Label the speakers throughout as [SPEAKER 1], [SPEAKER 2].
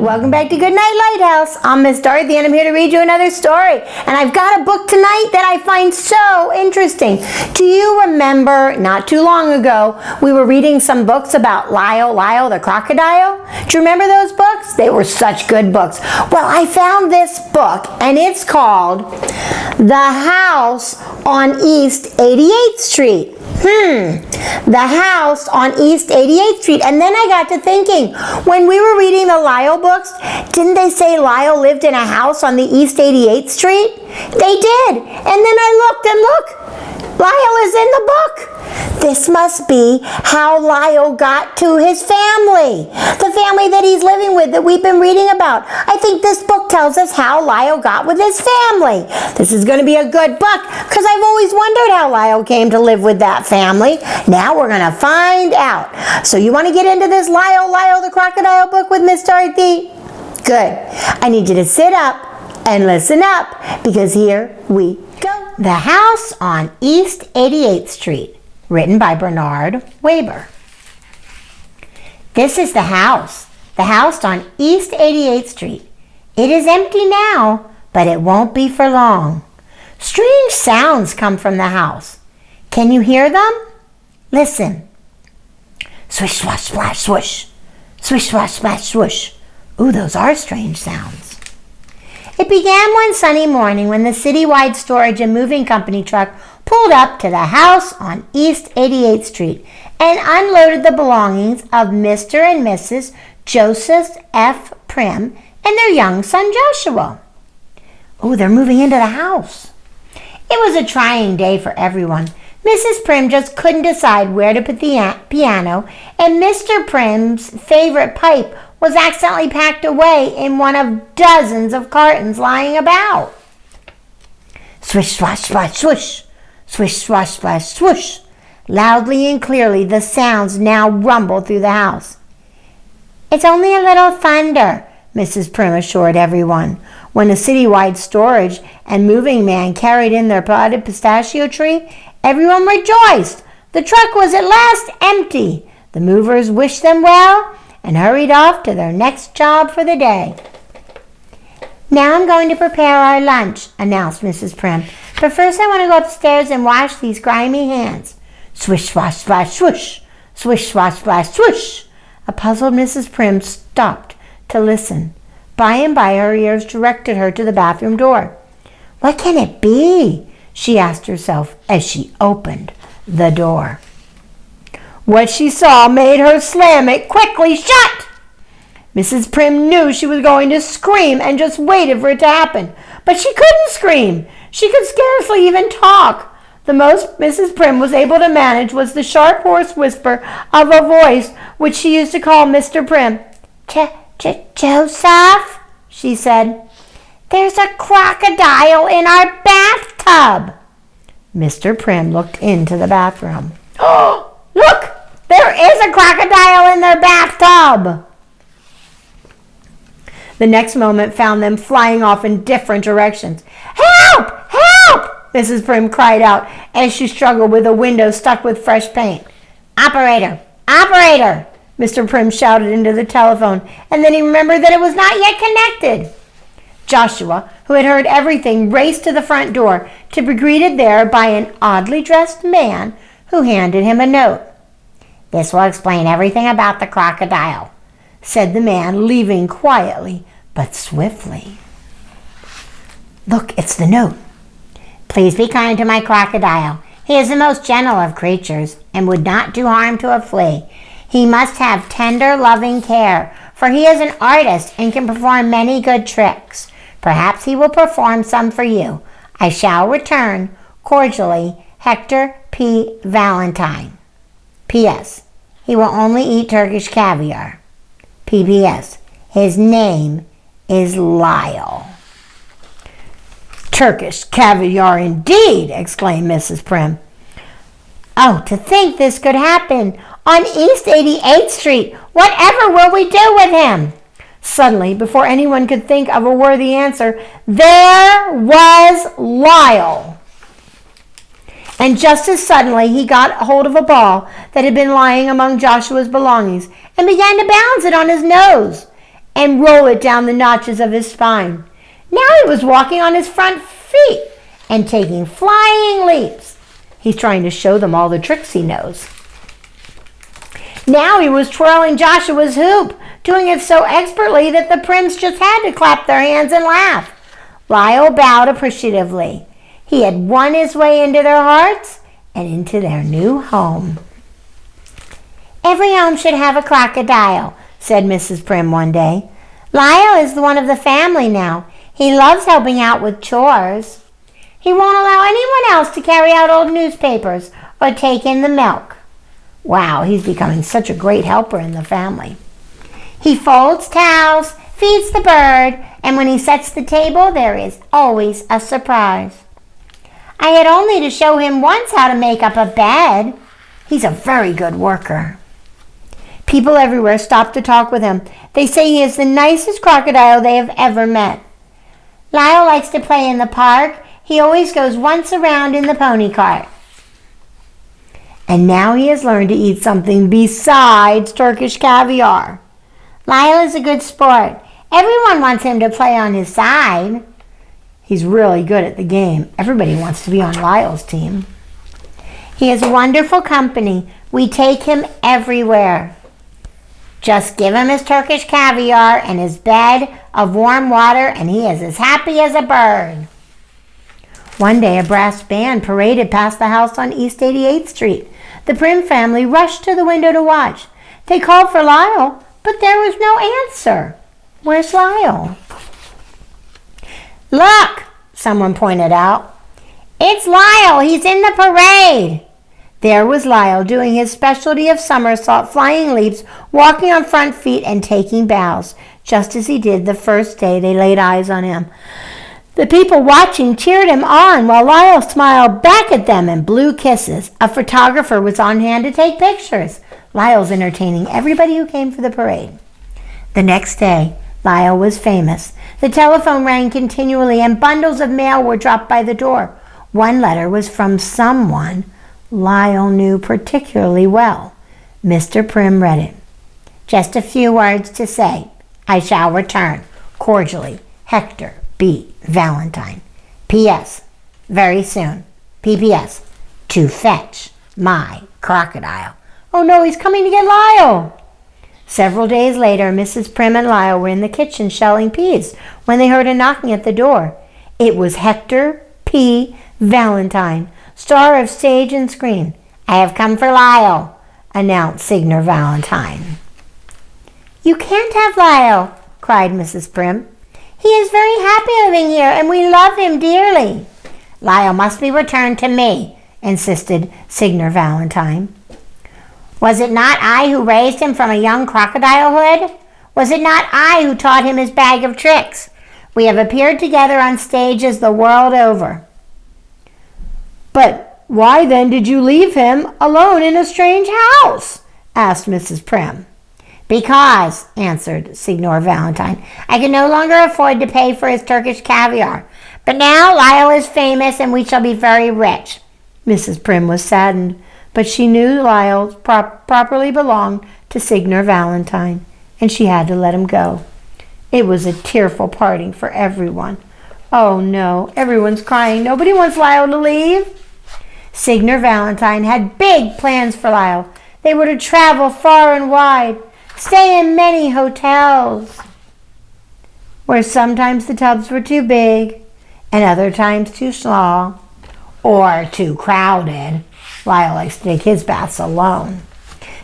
[SPEAKER 1] Welcome back to Goodnight, Lighthouse. I'm Miss Dorothy and I'm here to read you another story. And I've got a book tonight that I find so interesting. Do you remember not too long ago we were reading some books about Lyle the Crocodile? Do you remember those books? They were such good books. Well, I found this book and it's called The House on East 88th Street. The House on East 88th Street. And then I got to thinking, when we were reading the Lyle books, didn't they say Lyle lived in a house on the East 88th Street? They did. And then I looked and look, Lyle is in the book. This must be how Lyle got to his family, the family that he's living with that we've been reading about. I think this book tells us how Lyle got with his family. This is going to be a good book because I've always wondered how Lyle came to live with that family. Now we're going to find out. So you want to get into this Lyle the Crocodile book with Miss Dorothy? Good. I need you to sit up and listen up because here we go. The House on East 88th Street. Written by Bernard Waber. This is the house on East 88th Street. It is empty now, but it won't be for long. Strange sounds come from the house. Can you hear them? Listen. Swish, swash, splash, swoosh. Swish, swash, splash, swoosh. Ooh, those are strange sounds. It began one sunny morning when the citywide storage and moving company truck pulled up to the house on East 88th Street and unloaded the belongings of Mr. and Mrs. Joseph F. Primm and their young son Joshua. Oh, they're moving into the house. It was a trying day for everyone. Mrs. Primm just couldn't decide where to put the piano, and Mr. Primm's favorite pipe was accidentally packed away in one of dozens of cartons lying about. Swish, swash, splash, swoosh. Swish, swash, splash, swoosh. Loudly and clearly, the sounds now rumbled through the house. It's only a little thunder, Mrs. Primm assured everyone. When a citywide storage and moving man carried in their potted pistachio tree, everyone rejoiced. The truck was at last empty. The movers wished them well and hurried off to their next job for the day. Now I'm going to prepare our lunch, announced Mrs. Primm. But first I want to go upstairs and wash these grimy hands. Swish, swash, splash, swoosh. Swish, swash, splash, swoosh. A puzzled Mrs. Primm stopped to listen. By and by her ears directed her to the bathroom door. What can it be? She asked herself as she opened the door. What she saw made her slam it quickly shut. Mrs. Primm knew she was going to scream and just waited for it to happen. But she couldn't scream. She could scarcely even talk. The most Mrs. Primm was able to manage was the sharp, hoarse whisper of a voice which she used to call Mr. Primm. Joseph, she said, there's a crocodile in our bathtub. Mr. Primm looked into the bathroom. Oh, look, there is a crocodile in their bathtub. The next moment found them flying off in different directions. Help! Help! Mrs. Primm cried out as she struggled with a window stuck with fresh paint. Operator! Operator! Mr. Primm shouted into the telephone, and then he remembered that it was not yet connected. Joshua, who had heard everything, raced to the front door to be greeted there by an oddly dressed man who handed him a note. This will explain everything about the crocodile, said the man, leaving quietly but swiftly. Look, it's the note. Please be kind to my crocodile. He is the most gentle of creatures and would not do harm to a flea. He must have tender, loving care, for he is an artist and can perform many good tricks. Perhaps he will perform some for you. I shall return. Cordially, Hector P. Valentine. P.S. He will only eat Turkish caviar. P.P.S. His name is Lyle. Turkish caviar indeed, exclaimed Mrs. Primm. Oh, to think this could happen on East 88th Street. Whatever will we do with him? Suddenly, before anyone could think of a worthy answer, there was Lyle. And just as suddenly, he got hold of a ball that had been lying among Joshua's belongings and began to balance it on his nose. and roll it down the notches of his spine. Now he was walking on his front feet and taking flying leaps. He's trying to show them all the tricks he knows. Now he was twirling Joshua's hoop, doing it so expertly that the Primms just had to clap their hands and laugh. Lyle bowed appreciatively. He had won his way into their hearts and into their new home. "Every home should have a crocodile," said Mrs. Primm one day. "Lyle is one of the family now. He loves helping out with chores. He won't allow anyone else to carry out old newspapers or take in the milk." Wow, he's becoming such a great helper in the family. "He folds towels, feeds the bird, and when he sets the table, there is always a surprise. I had only to show him once how to make up a bed. He's a very good worker." People everywhere stop to talk with him. They say he is the nicest crocodile they have ever met. Lyle likes to play in the park. He always goes once around in the pony cart. And now he has learned to eat something besides Turkish caviar. Lyle is a good sport. Everyone wants him to play on his side. He's really good at the game. Everybody wants to be on Lyle's team. He is wonderful company. We take him everywhere. Just give him his Turkish caviar and his bed of warm water, and he is as happy as a bird. One day, a brass band paraded past the house on East 88th Street. The Primm family rushed to the window to watch. They called for Lyle, but there was no answer. "Where's Lyle?" "Look," someone pointed out. "It's Lyle. He's in the parade." There was Lyle doing his specialty of somersault, flying leaps, walking on front feet, and taking bows, just as he did the first day they laid eyes on him. The people watching cheered him on while Lyle smiled back at them and blew kisses. A photographer was on hand to take pictures. Lyle's entertaining everybody who came for the parade. The next day, Lyle was famous. The telephone rang continually and bundles of mail were dropped by the door. One letter was from someone Lyle knew particularly well. Mr. Primm read it. "Just a few words to say. I shall return. Cordially, Hector B. Valentine. P.S. Very soon. P.P.S. To fetch my crocodile." Oh no, he's coming to get Lyle. Several days later, Mrs. Primm and Lyle were in the kitchen shelling peas when they heard a knocking at the door. It was Hector P. Valentine, star of stage and screen. "I have come for Lyle," announced Signor Valentine. "You can't have Lyle," cried Mrs. Primm. "He is very happy living here, and we love him dearly." "Lyle must be returned to me," insisted Signor Valentine. "Was it not I who raised him from a young crocodilehood? Was it not I who taught him his bag of tricks? We have appeared together on stages the world over." "But why then did you leave him alone in a strange house?" asked Mrs. Primm. "Because," answered Signor Valentine, "I can no longer afford to pay for his Turkish caviar. But now Lyle is famous and we shall be very rich." Mrs. Primm was saddened, but she knew Lyle properly belonged to Signor Valentine, and she had to let him go. It was a tearful parting for everyone. Oh no, everyone's crying. Nobody wants Lyle to leave. Signor Valentine had big plans for Lyle. They were to travel far and wide, stay in many hotels, where sometimes the tubs were too big and other times too small or too crowded. Lyle likes to take his baths alone.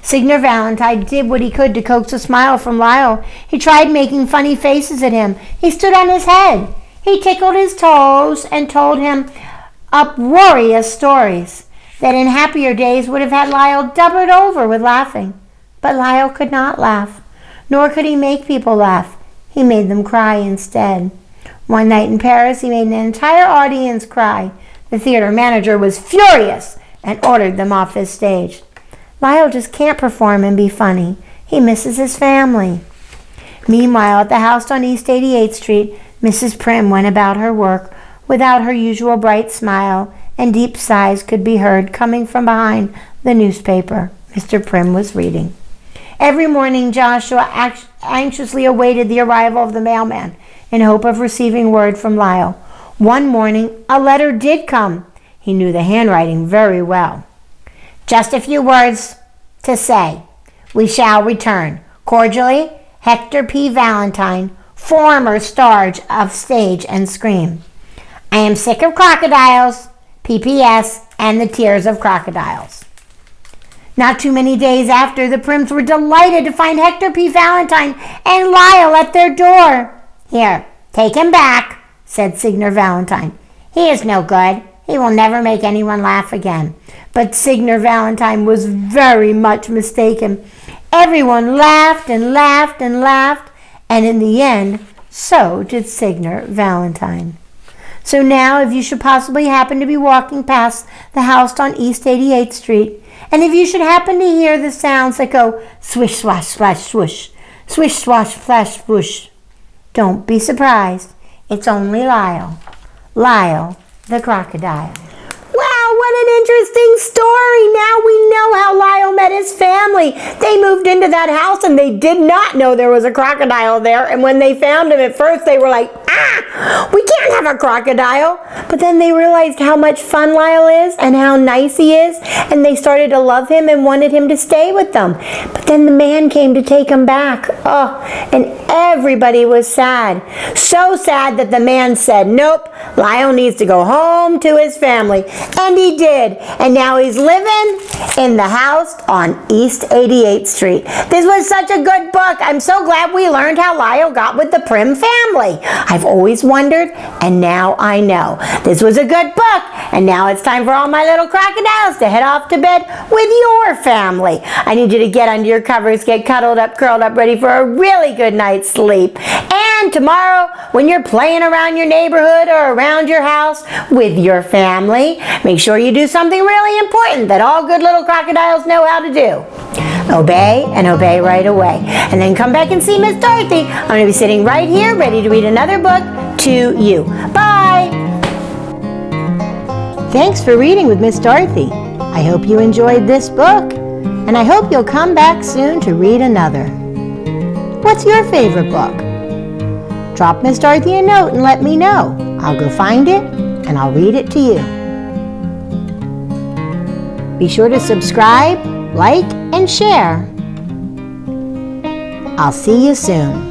[SPEAKER 1] Signor Valentine did what he could to coax a smile from Lyle. He tried making funny faces at him. He stood on his head. He tickled his toes and told him uproarious stories that in happier days would have had Lyle doubled over with laughing. But Lyle could not laugh, nor could he make people laugh. He made them cry instead. One night in Paris, he made an entire audience cry. The theater manager was furious and ordered them off his stage. Lyle just can't perform and be funny. He misses his family. Meanwhile, at the house on East 88th Street, Mrs. Primm went about her work without her usual bright smile, and deep sighs could be heard coming from behind the newspaper Mr. Primm was reading. Every morning, Joshua anxiously awaited the arrival of the mailman in hope of receiving word from Lyle. One morning, a letter did come. He knew the handwriting very well. Just a few words to say. We shall return. Cordially, Hector P. Valentine, former star of stage and screen. I am sick of crocodiles, PPS, and the tears of crocodiles. Not too many days after, the Primms were delighted to find Hector P. Valentine and Lyle at their door. Here, take him back, said Signor Valentine. He is no good. He will never make anyone laugh again. But Signor Valentine was very much mistaken. Everyone laughed and laughed and laughed, and in the end, so did Signor Valentine. So now, if you should possibly happen to be walking past the house on East 88th Street, and if you should happen to hear the sounds that go swish, swash, splash, swoosh, swish, swash, flash, swoosh, don't be surprised. It's only Lyle the Crocodile. Wow, what an interesting story. Now we know how Lyle met his family. They moved into that house and they did not know there was a crocodile there. And when they found him at first, they were like, we can't have a crocodile. But then they realized how much fun Lyle is and how nice he is. And they started to love him and wanted him to stay with them. But then the man came to take him back. Oh, and everybody was sad. So sad that the man said, nope, Lyle needs to go home to his family. And he did. And now he's living in the house on East 88th Street. This was such a good book. I'm so glad we learned how Lyle got with the Primm family. I've always wondered, and now I know. This was a good book, and now it's time for all my little crocodiles to head off to bed with your family. I need you to get under your covers, get cuddled up, curled up, ready for a really good night's sleep. And tomorrow, when you're playing around your neighborhood or around your house with your family, make sure you do something really important that all good little crocodiles know how to do. Obey and obey right away. And then come back and see Miss Dorothy. I'm going to be sitting right here ready to read another book to you. Bye! Thanks for reading with Miss Dorothy. I hope you enjoyed this book, and I hope you'll come back soon to read another. What's your favorite book? Drop Miss Dorothy a note and let me know. I'll go find it and I'll read it to you. Be sure to subscribe, like, and share. I'll see you soon.